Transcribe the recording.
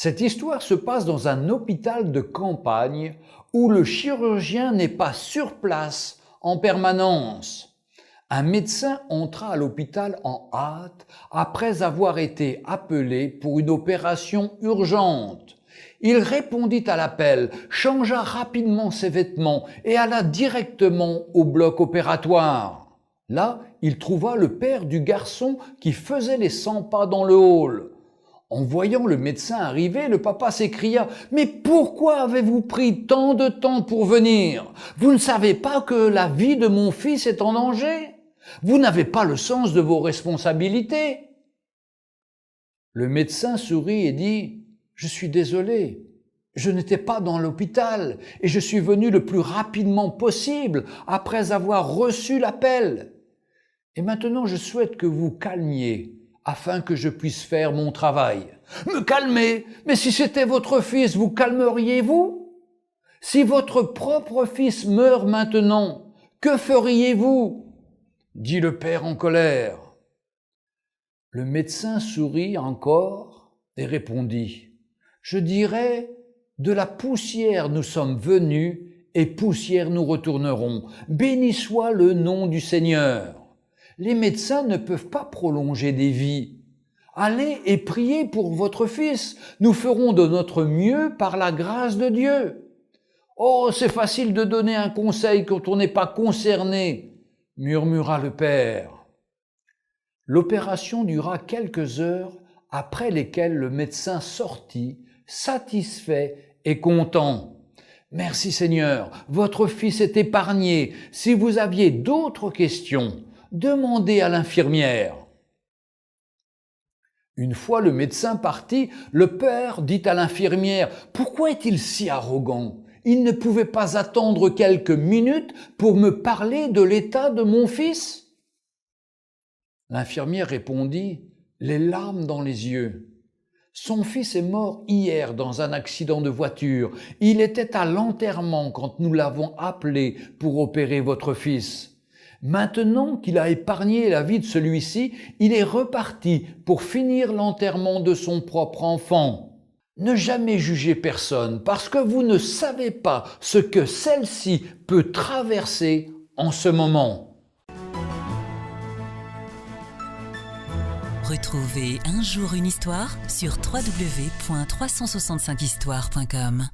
Cette histoire se passe dans un hôpital de campagne où le chirurgien n'est pas sur place en permanence. Un médecin entra à l'hôpital en hâte après avoir été appelé pour une opération urgente. Il répondit à l'appel, changea rapidement ses vêtements et alla directement au bloc opératoire. Là, il trouva le père du garçon qui faisait les 100 pas dans le hall. En voyant le médecin arriver, le papa s'écria « Mais pourquoi avez-vous pris tant de temps pour venir? Vous ne savez pas que la vie de mon fils est en danger? Vous n'avez pas le sens de vos responsabilités ?» Le médecin sourit et dit « Je suis désolé, je n'étais pas dans l'hôpital et je suis venu le plus rapidement possible après avoir reçu l'appel. Et maintenant je souhaite que vous calmiez afin que je puisse faire mon travail. » « Me calmer? Mais si c'était votre fils, vous calmeriez-vous? Si votre propre fils meurt maintenant, que feriez-vous? » dit le père en colère. Le médecin sourit encore et répondit « Je dirais, de la poussière nous sommes venus et poussière nous retournerons. Béni soit le nom du Seigneur. Les médecins ne peuvent pas prolonger des vies. Allez et priez pour votre fils. Nous ferons de notre mieux par la grâce de Dieu. » « Oh, c'est facile de donner un conseil quand on n'est pas concerné, » murmura le père. L'opération dura quelques heures, après lesquelles le médecin sortit, satisfait et content. « Merci Seigneur, votre fils est épargné. Si vous aviez d'autres questions, demandez à l'infirmière. » Une fois le médecin parti, le père dit à l'infirmière « Pourquoi est-il si arrogant ? Il ne pouvait pas attendre quelques minutes pour me parler de l'état de mon fils ?» L'infirmière répondit, les larmes dans les yeux. « Son fils est mort hier dans un accident de voiture. Il était à l'enterrement quand nous l'avons appelé pour opérer votre fils. Maintenant qu'il a épargné la vie de celui-ci, il est reparti pour finir l'enterrement de son propre enfant. Ne jamais jugez personne parce que vous ne savez pas ce que celle-ci peut traverser en ce moment. » Retrouvez Un jour une histoire sur www.365histoire.com.